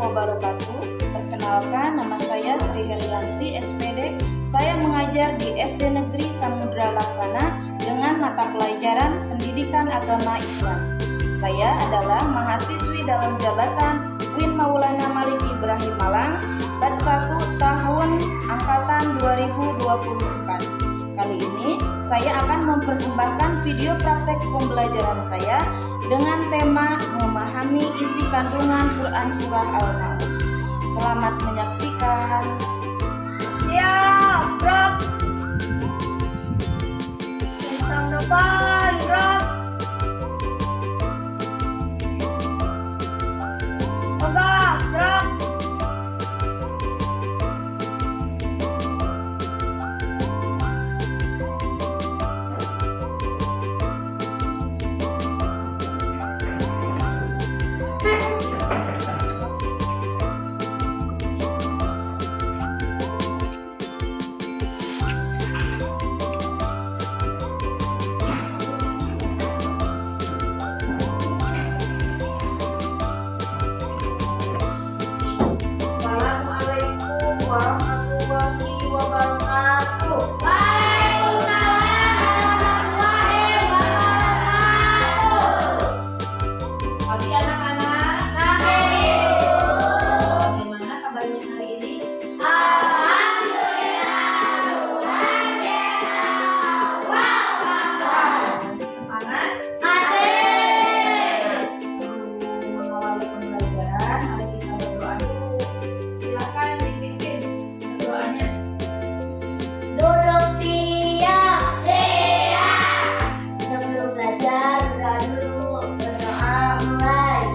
wabarakatuh. Perkenalkan, nama saya Sri Herianti SPD. Saya mengajar di SD Negeri Samudra Laksana dengan mata pelajaran Pendidikan Agama Islam. Saya adalah mahasiswi dalam jabatan Win Maulana Malik Ibrahim Malang, Bat 1 tahun angkatan 2024. Kali ini saya akan mempersembahkan video praktek pembelajaran saya dengan tema memahami isi kandungan Quran Surah Al-Maun. Selamat menyaksikan. Siap, Rob. Bintang depan, Rob. Pegang, Rob. Assalamualaikum warahmatullahi wabarakatuh. Waalaikumsalam warahmatullahi wabarakatuh. Pagi anak-anak. Bagaimana kabarnya hari ini? Alhamdulillah, luar biasa. Masih semangat? Masih. Sebelum mengawali pembelajaran, mari kita berdoa dulu. Silakan dipimpin doanya. Duduk siap. Sebelum belajar, berdoa dulu. Berdoa mulai.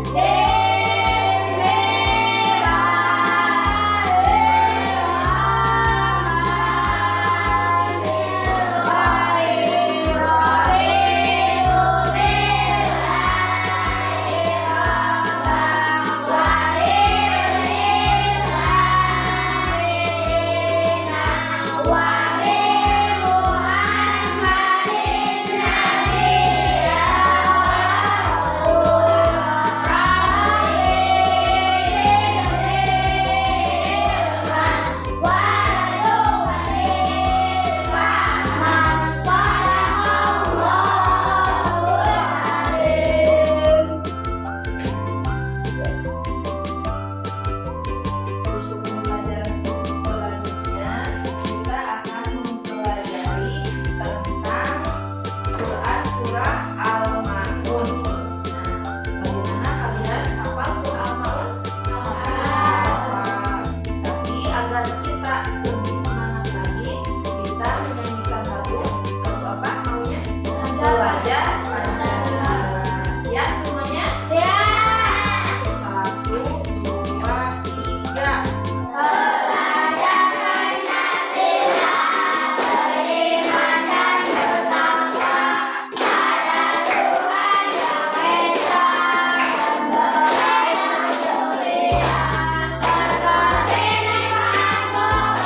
Untuk pembelajaran selanjutnya, kita akan mempelajari tentang Quran Surah Al-Maun. Bagaimana kalian hafal surah Al-Maun? Hafal. Tapi agar kita lebih semangat lagi, kita menyanyikan lagu apa maunya? Belajar Pancasila. Siap semuanya? Siap. 1, 2, 3. Belajar Pancasila, beriman dan bertakwa pada Tuhan Yang Esa, memberi dan mulia, berkebinekaan global,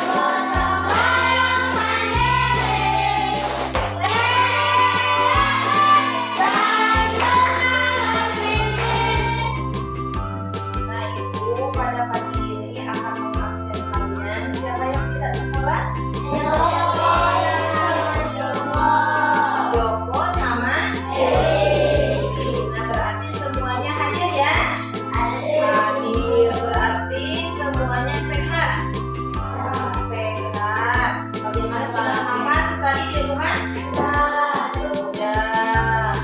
gotong royong mandiri, Nah, Ibu pada pagi ini akan mengabsen kalian. Siapa yang tidak sekolah? Joko sama Dewi. Nah, berarti semuanya hadir ya? Hadir, berarti semuanya sehat. Sehat. Bagaimana, sudah makan tadi di rumah? Sudah.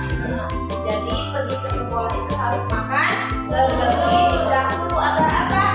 Jadi pergi ke sekolah itu harus makan terlebih dahulu agar apa?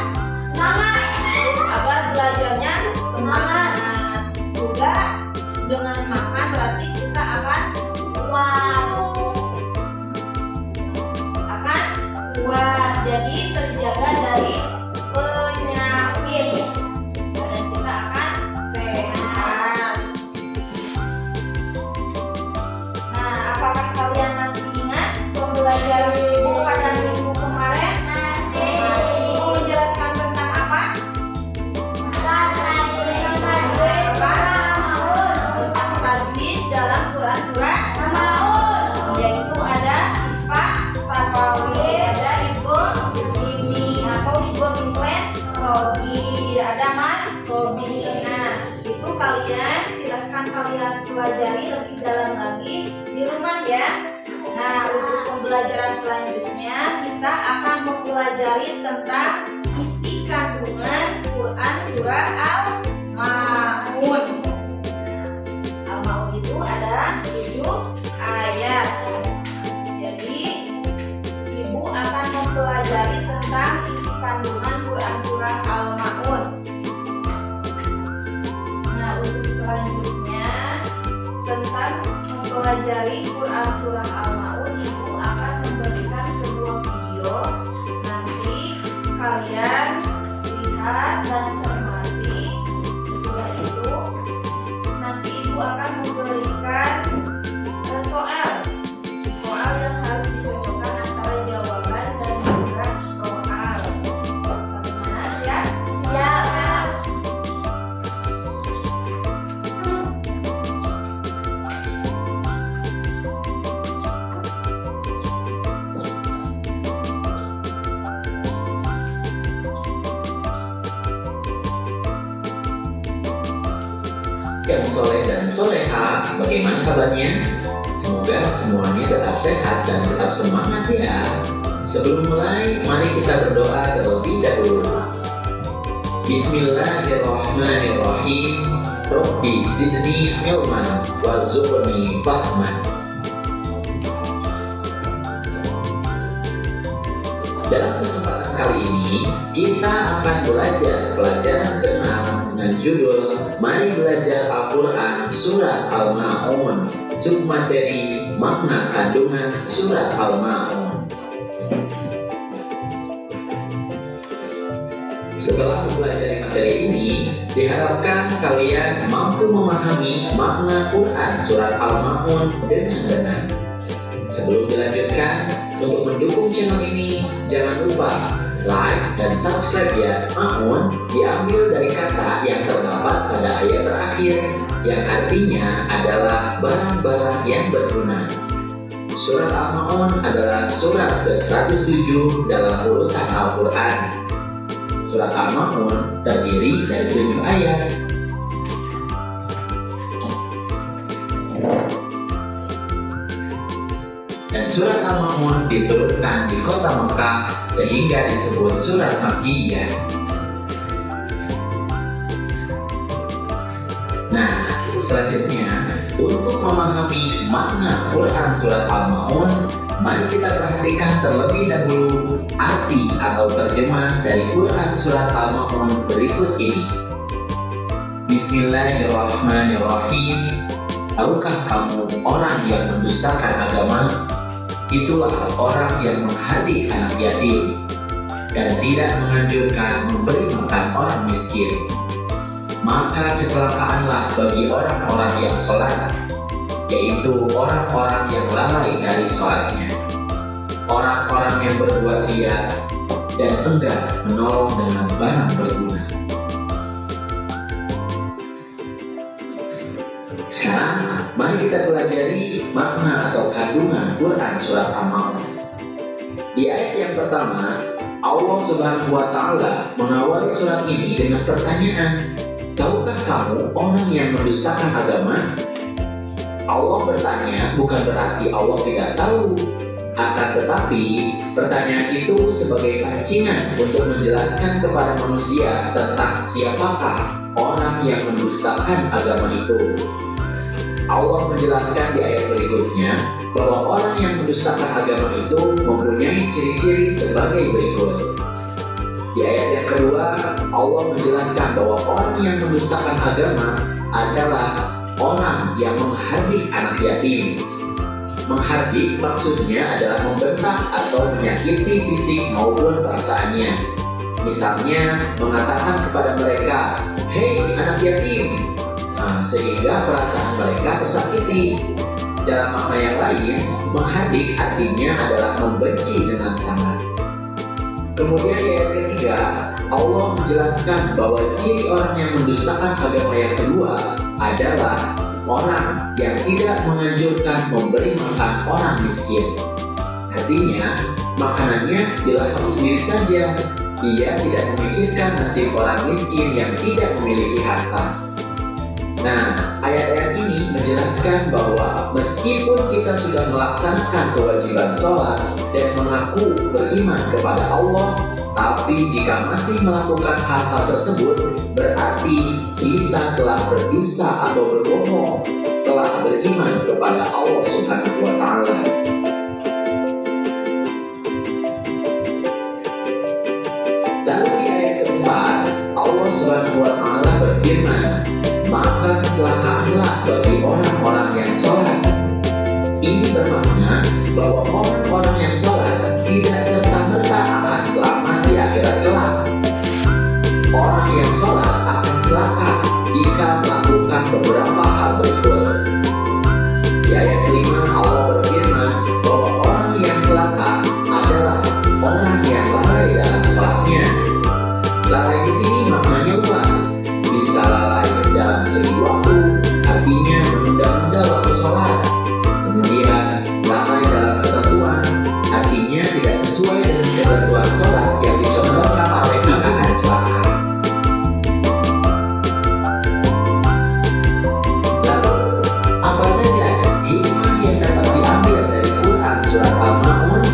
akan kalian pelajari lebih dalam lagi di rumah ya. Nah, untuk pembelajaran selanjutnya kita akan mempelajari tentang isi kandungan Quran surah Al-Ma'un. Al-Ma'un itu ada 7 ayat. Jadi Ibu akan mempelajari tentang isi kandungan Quran surah Al-Ma'un. Nah, untuk selanjutnya tentang mempelajari Quran surah Al-Ma'un, Ibu akan memberikan sebuah video. Nanti kalian lihat dan cermati. Sesudah itu nanti Ibu akan memberikan soal yang harus dicocokkan antara jawaban dan juga soal. Bagaimana ya? Ya. Yang soleh dan soleha, bagaimana kabarnya? Semoga semuanya tetap sehat dan tetap semangat ya. Sebelum mulai, mari kita berdoa terlebih dahulu. Bismillahirrahmanirrahim. Rabbi zidni ilman warzuqni fahman. Dalam kesempatan kali ini, kita akan belajar pelajaran ke-6 dengan judul Mari Belajar Al-Quran Surat Al-Ma'un, submateri makna kandungan Surat Al-Ma'un. Setelah mempelajari materi ini, diharapkan kalian mampu memahami makna Quran Surat Al-Ma'un dengan benar. Sebelum dilanjutkan, untuk mendukung channel ini, jangan lupa like dan subscribe ya. Ma'un diambil dari kata yang terdapat pada ayat terakhir, yang artinya adalah barang-barang yang berguna. Surat Al-Ma'un adalah surat ke-107 dalam urutan Al-Quran. Surat Al-Ma'un terdiri dari 7 ayat. Dan surat Al-Ma'un diturunkan di kota Mekah sehingga disebut surat Makkiyah. Nah, selanjutnya untuk memahami makna Quran surat Al-Ma'un, mari kita perhatikan terlebih dahulu arti atau terjemah dari Quran surat Al-Ma'un berikut ini. Bismillahirrahmanirrahim. Tahukah kamu orang yang mendustakan agama? Itulah orang yang menghardik anak yatim dan tidak menganjurkan memberi makan orang miskin. Maka kecelakaanlah bagi orang-orang yang sholat, yaitu orang-orang yang lalai dari sholatnya, orang-orang yang berbuat riya dan enggan menolong dengan barang berguna. Sekarang, mari kita pelajari makna atau kandungan Quran surat Al-Ma'un. Di ayat yang pertama, Allah Subhanahu wa Ta'ala mengawali surat ini dengan pertanyaan, tahukah kamu orang yang mendustakan agama? Allah bertanya bukan berarti Allah tidak tahu, akan tetapi pertanyaan itu sebagai pancingan untuk menjelaskan kepada manusia tentang siapakah orang yang mendustakan agama itu. Allah menjelaskan di ayat berikutnya bahwa orang yang mendustakan agama itu mempunyai ciri-ciri sebagai berikut. Di ayat yang kedua, Allah menjelaskan bahwa orang yang mendustakan agama adalah orang yang menghardik anak yatim. Menghardik maksudnya adalah membentak atau menyakiti fisik maupun perasaannya. Misalnya mengatakan kepada mereka, "Hei anak yatim," sehingga perasaan mereka tersakiti. Dalam makna yang lain, menghardik artinya adalah membenci dengan sangat. Kemudian di ayat ketiga, Allah menjelaskan bahwa ciri orang yang mendustakan agama yang kedua adalah orang yang tidak menganjurkan memberi makan orang miskin. Artinya, makanannya dilahap sendiri saja. Dia tidak memikirkan nasib orang miskin yang tidak memiliki harta. Nah, ayat-ayat ini menjelaskan bahwa meskipun kita sudah melaksanakan kewajiban sholat dan mengaku beriman kepada Allah, tapi jika masih melakukan hal-hal tersebut, berarti kita telah berdusta atau berbohong, telah beriman kepada Allah Subhanahu wa Ta'ala. Lalu di ayat keempat, Allah Subhanahu wa Ta'ala berfirman, maka kecelakaanlah bagi orang-orang yang sholat. Ini bermakna bahwa orang-orang yang sholat tidak serta-merta akan selamat di akhirat kelak. Orang yang sholat akan celaka jika melakukan beberapa hal berikut. Di ayat kelima, Allah berfirman bahwa orang yang celaka adalah orang yang lalai dalam sholatnya. Lalai di sini maknanya luas, bisa lalai dalam segi waktu, artinya menunda-nunda waktu sholat. Kemudian lalai dalam ketentuan, artinya tidak sesuai dengan ketentuan sholat yang dicontohkan oleh Nabi dan sahabat. Lalu, apa saja hikmah yang dapat diambil dari Quran surat Al-Ma'un?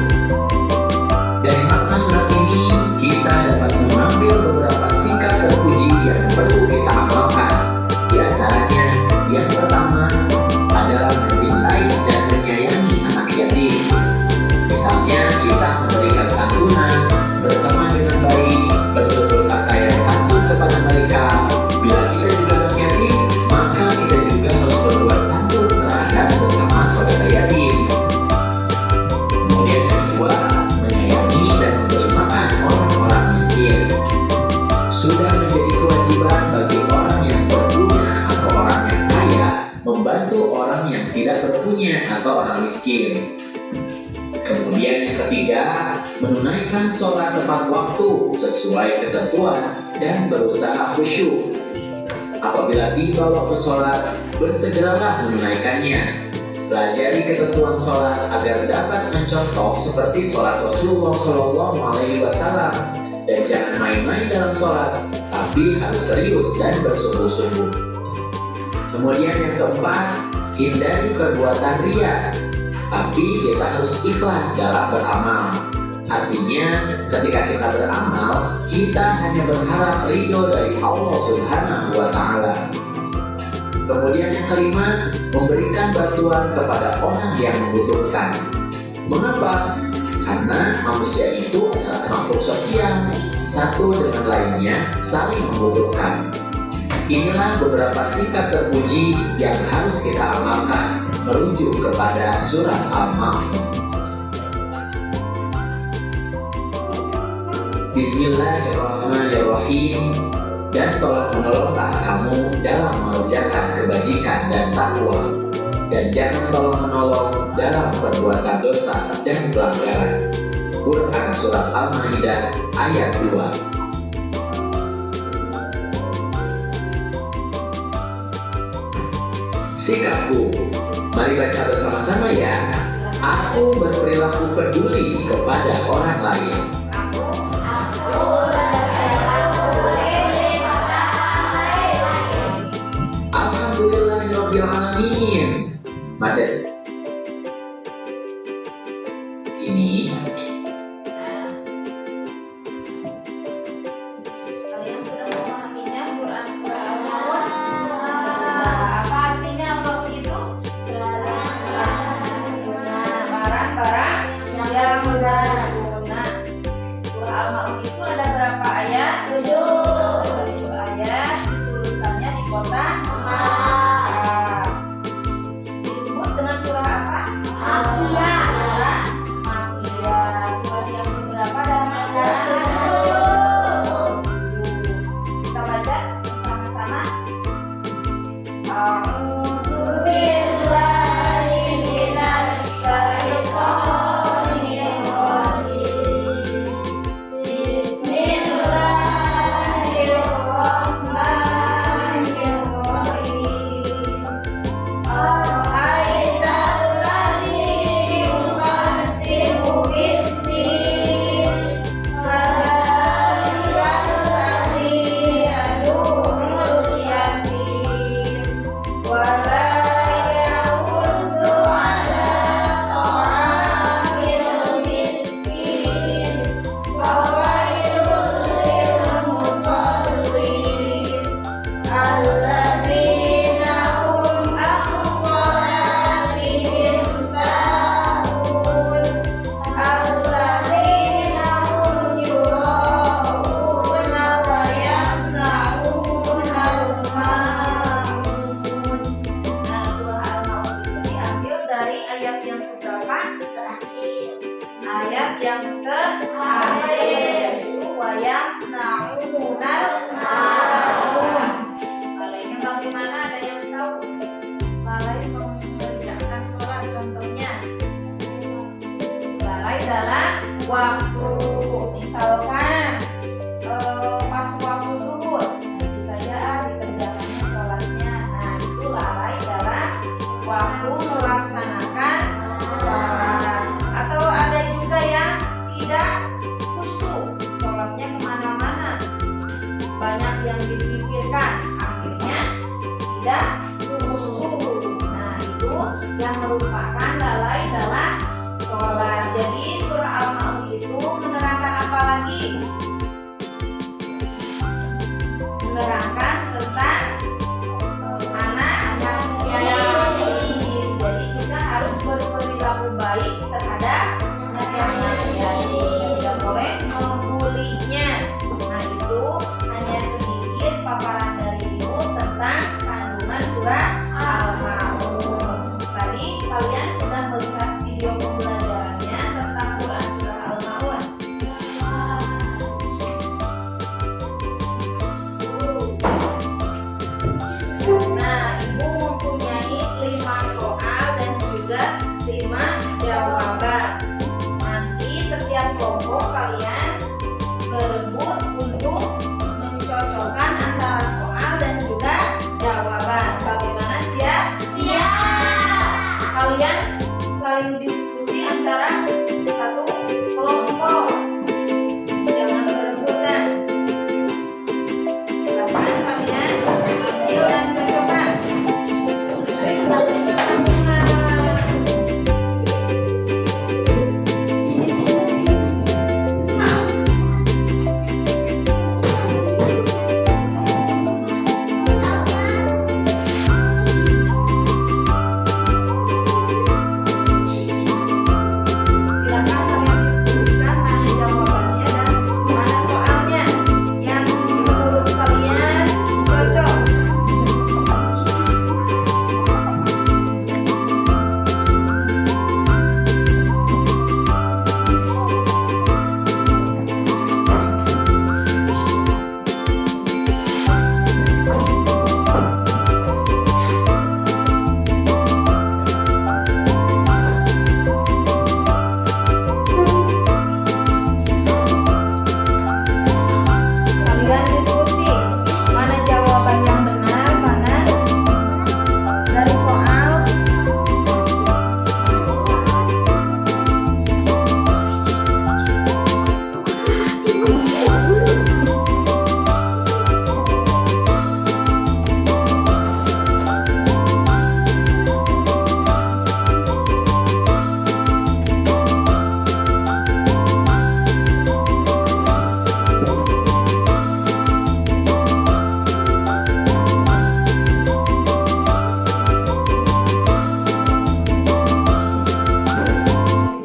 Dari makna surat ini, kita dapat mengambil beberapa sikap terpuji yang perlu kita amalkan. Di antaranya, yang pertama adalah mencintai dan menyayangi anak yatim. Misalnya, kita memberikan santunan, berteman dengan baik, bertutur kata yang santun kepada mereka. Bila kita juga anak yatim, maka kita juga harus berbuat santun terhadap sesama saudara yatim. Kemudian yang kedua, menyayangi dan memberi makan orang-orang miskin. Sudah menjadi kewajiban bagi orang yang berpunya atau orang yang kaya membantu orang yang tidak berpunya atau orang miskin. Kemudian yang ketiga, menunaikan sholat tepat waktu sesuai ketentuan dan berusaha khusyuk. Apabila tiba waktu sholat, bersegeralah menunaikannya. Pelajari ketentuan sholat agar dapat mencontoh seperti sholat Rasulullah SAW, dan jangan main-main dalam sholat, tapi harus serius dan bersungguh-sungguh. Kemudian yang keempat, hindari perbuatan riya, tapi kita harus ikhlas dalam beramal. Artinya, ketika kita beramal, kita hanya berharap ridho dari Allah Subhanahu wa Ta'ala. Kemudian yang kelima, memberikan bantuan kepada orang yang membutuhkan. Mengapa? Karena manusia itu adalah makhluk sosial, satu dengan lainnya saling membutuhkan. Inilah beberapa sikap terpuji yang harus kita amalkan, merujuk kepada surat Al-Ma'un. Bismillahirrahmanirrahim. Dan tolong-menolonglah kamu dalam mengerjakan kebajikan dan takwa, dan jangan tolong-menolong dalam perbuatan dosa dan pelanggaran. Quran surat Al-Maidah ayat 2. Sikapku, mari baca bersama-sama ya. Aku berperilaku peduli kepada orang lain. Alhamdulillahirabbil alamin. Madad. Ini Kalian sudah memahaminya Quran surah Al-Ma'un? Sudah. Apa artinya Allah itu? Barang-barang yang berguna. Surah Al-Ma'un itu ada berapa ayat? 7 ayat. Diturunkannya di kota Makkah. Disebut dengan surah Yamna'unal lalainya bagaimana, ada yang tahu? Lalai mengerjakan sholat contohnya. Lalai dalam waktu, misalkan pas waktu zuhur nanti saja dikerjakannya sholatnya. Nah itu lalai dalam waktu melaksanakan sholat. Atau ada juga yang tidak khusyuk, sholatnya kemana-mana, banyak yang dipikirkan, akhirnya tidak khusyuk. Nah itu yang merupakan lalai dalam sholat. Jadi surah Al-Ma'un itu menerangkan apa lagi? Menerangkan tentang anak yatim. Jadi kita harus berperilaku baik terhadap anak yatim, tidak boleh membulinya. Nah itu hanya sedikit paparan dari Ibu tentang kandungan surah Al-Ma'un. Tadi kalian sudah melihat video pembelajarannya tentang Quran surah Al-Ma'un. Nah, Ibu mempunyai 5 soal dan juga 5 jawaban. Nanti setiap kelompok kalian berebut untuk mencocokkan antara soal dan juga jawaban. Bagaimana, siap? Siap. Kalian saling diskusi antara satu kelompok. Jangan berebutan. Silakan kalian ambil dan cocokkan. Silakan kalian diskusikan mana jawabannya dan mana soalnya yang menurut kalian cocok. Kalian diskusi mana jawaban yang benar, mana dari soal.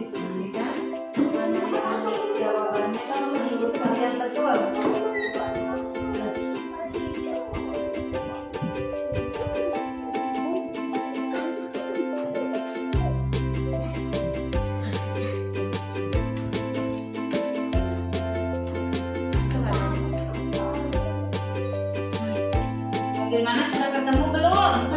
Diskusikan mana yang jawabannya menurut kalian betul. Bagaimana, sudah ketemu belum?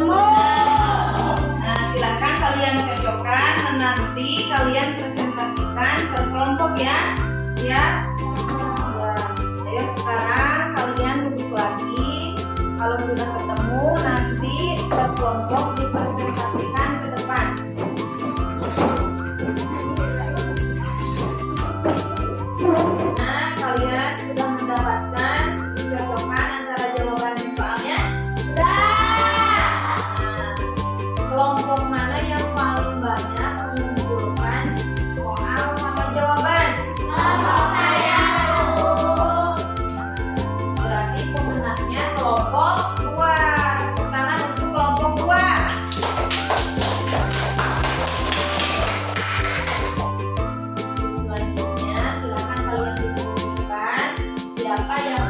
Nah, silakan kalian cocokkan, nanti kalian presentasikan per kelompok ya. Siap? Siap. Ayo sekarang kalian duduk lagi. Kalau sudah ketemu, nanti per kelompok dipresentasikan ke depan. Nah, kalian sudah mendapatkan cocokkan antara jawaban dan soalnya? Nah, kelompok mana yang paling banyak mengumpulkan soal sama jawaban? Kelompok saya. Berarti pemenangnya kelompok 2. Tepuk tangan untuk kelompok 2. Selanjutnya silakan kalian diskusikan siapa yang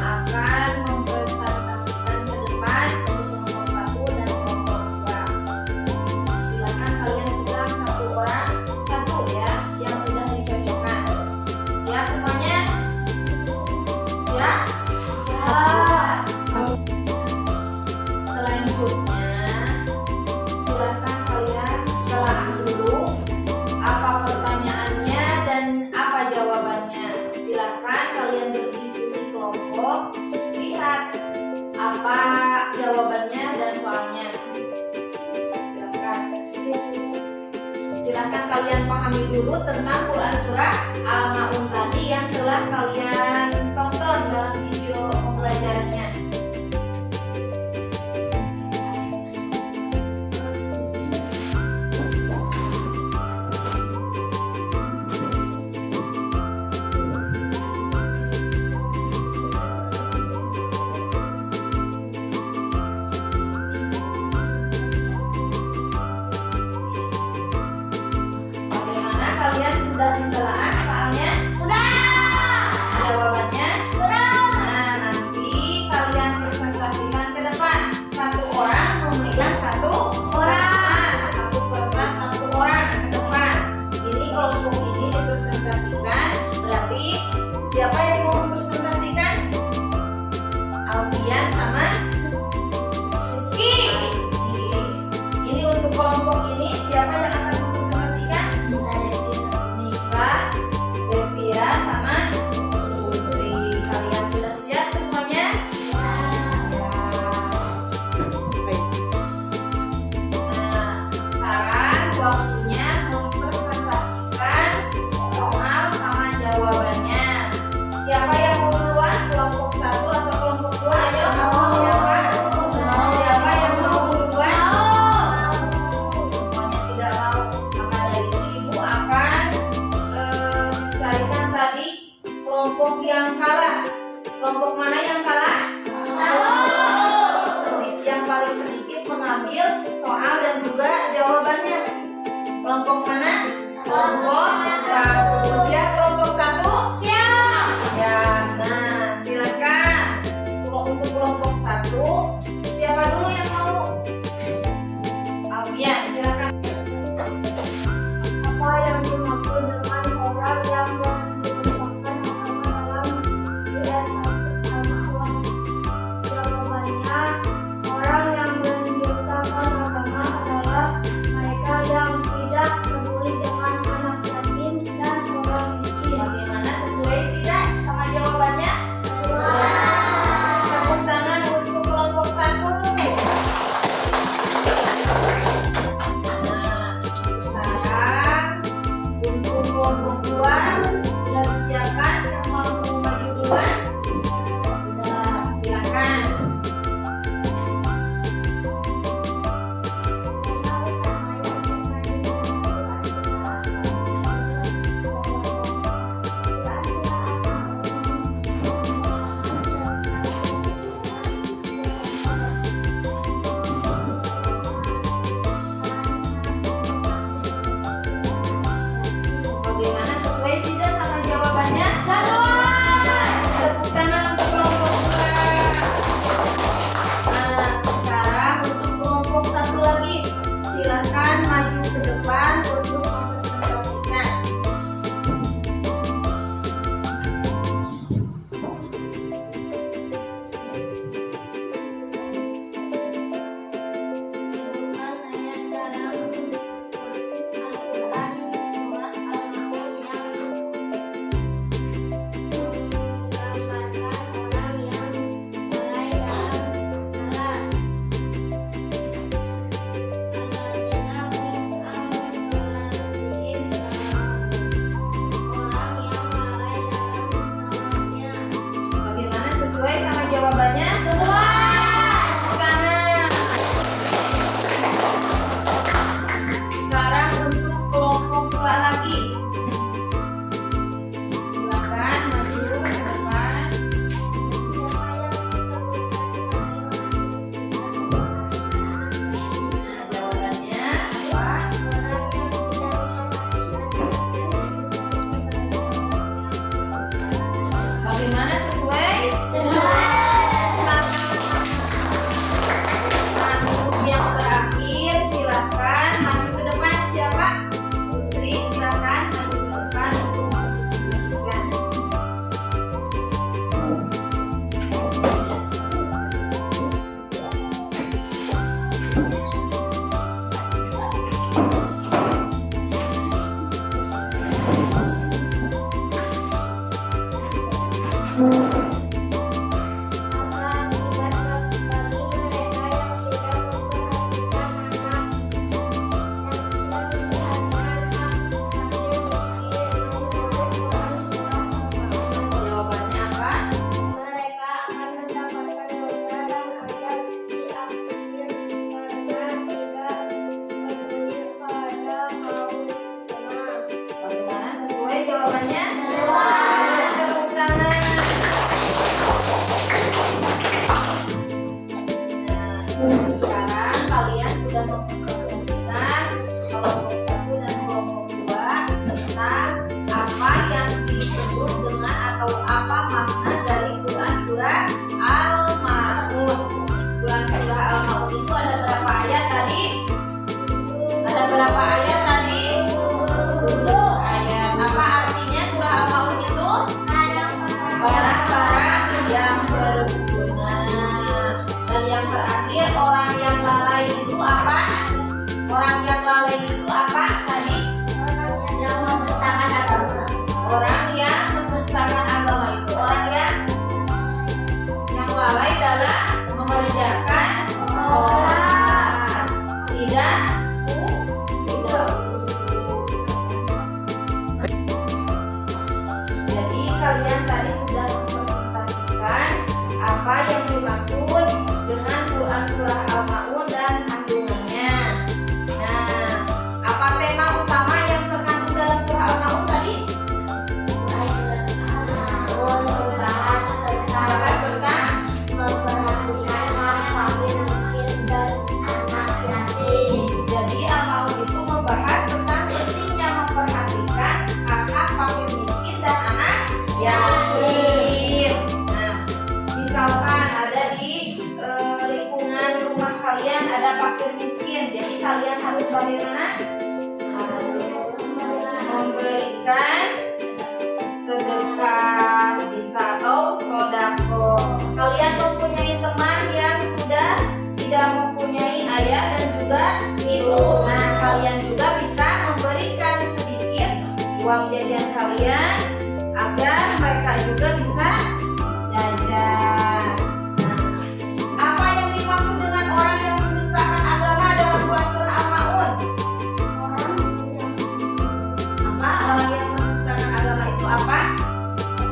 kelompok. Lihat apa jawabannya dan soalnya. Silakan kalian pahami dulu tentang Quran surah Al-Ma'un tadi yang telah kalian tonton dalam video pembelajarannya. Bagaimana, kalian sudah ditelaah soalnya? Sudah. Jawabannya? Nah, nanti kalian presentasikan ke depan. Satu orang memegang satu kertas. Satu kertas, satu orang ke depan. Ini kelompok ini dipresentasikan. Berarti siapa yang mau mempresentasikan? Alfian sama Ki. Ini untuk kelompok ini siapa yang akan mempresentasikan? Nisa, Devira, sama Putri. Kalian sudah siap semuanya? Nah, sekarang waktunya mempresentasikan soal sama jawabannya. Siapa yang mau duluan? Kelompok 1 atau kelompok 2? Ayo, siapa? Siapa yang mau duluan? Semuanya tidak mau. Maka dari itu ibu akan carikan tadi kelompok yang kalah. Kelompok mana yang kalah? Yang paling sedikit mengambil soal dan juga jawabannya. Kelompok mana? Kelompok 1. Siap kelompok 1? Siap. Ya, nah silakan. Kalau untuk kelompok 1, siapa dulu yang mau? Alfian, silakan. Apa yang dimaksud dengan orang yang mendustakan agama dalam berdasarkan Al-Ma'un? Jawabannya, orang yang mendustakan agama Al-Ma'un. Kumpulan surah Al-Ma'un itu ada berapa ayat tadi? Ada berapa ayat tadi? 7 ayat. Apa artinya surah Al-Ma'un itu? Barang-barang yang berguna. Dan yang terakhir, orang yang lalai itu apa? Orang yang lalai itu apa tadi? yang mendustakan agama. Orang yang mendustakan agama itu orang yang lalai dalam mengerjakan sholat, tidak jadi kalian tadi sudah mempresentasikan apa yang dimaksud dengan Quran surah Al-Ma'un dan kandungannya. Nah, apa tema utama yang terkandung dalam surah Al-Ma'un tadi? Bahas tentang Memperhatikan hak fakir miskin dan anak yatim. jadi Al-Ma'un itu membahas tentang pentingnya memperhatikan hak-hak fakir miskin dan anak yatim. Nah, misalkan ada di lingkungan rumah kalian ada fakir miskin, jadi kalian harus bagaimana? Memberikan sedekah bisa atau sodako. Kalian mempunyai teman yang sudah tidak mempunyai ayah dan juga ibu. Nah, kalian juga bisa memberikan sedikit uang jajan kalian agar mereka juga bisa jajan. Nah, apa yang dimaksud dengan orang yang mendustakan agama dalam Quran surah Al-Ma'un? Apa orang yang mendustakan agama itu apa?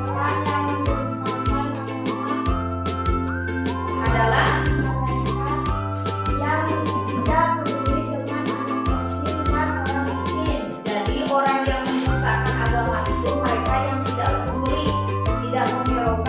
Orang yang mendustakan agama Adalah yang tidak peduli dengan anak yatim dan orang miskin. jadi orang yang mendustakan agama itu mereka yang tidak peduli, tidak menghiraukan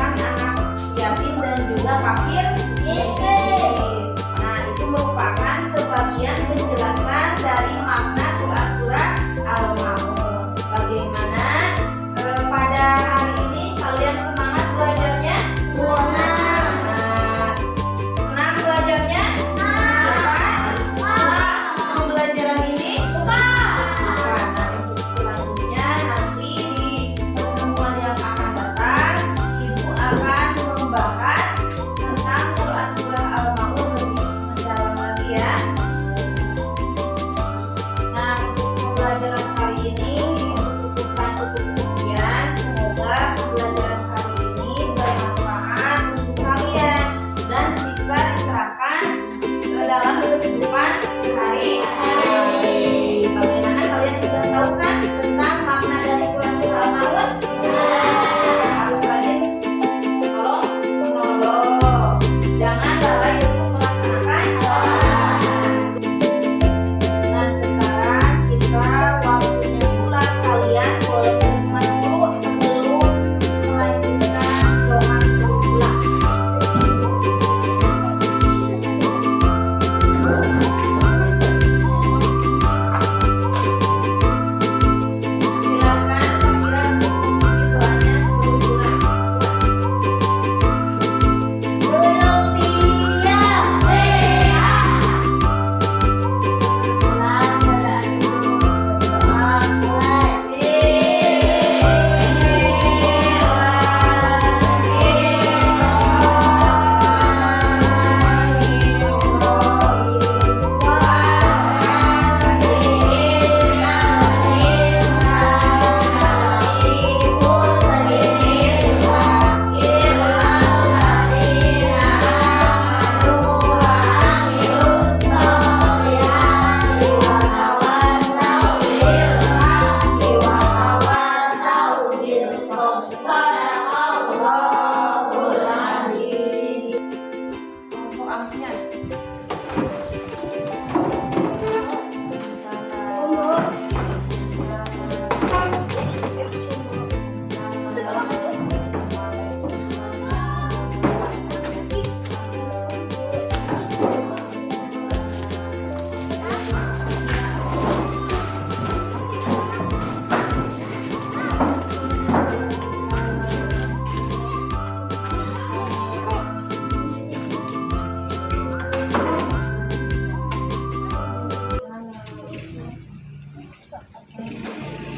Oke.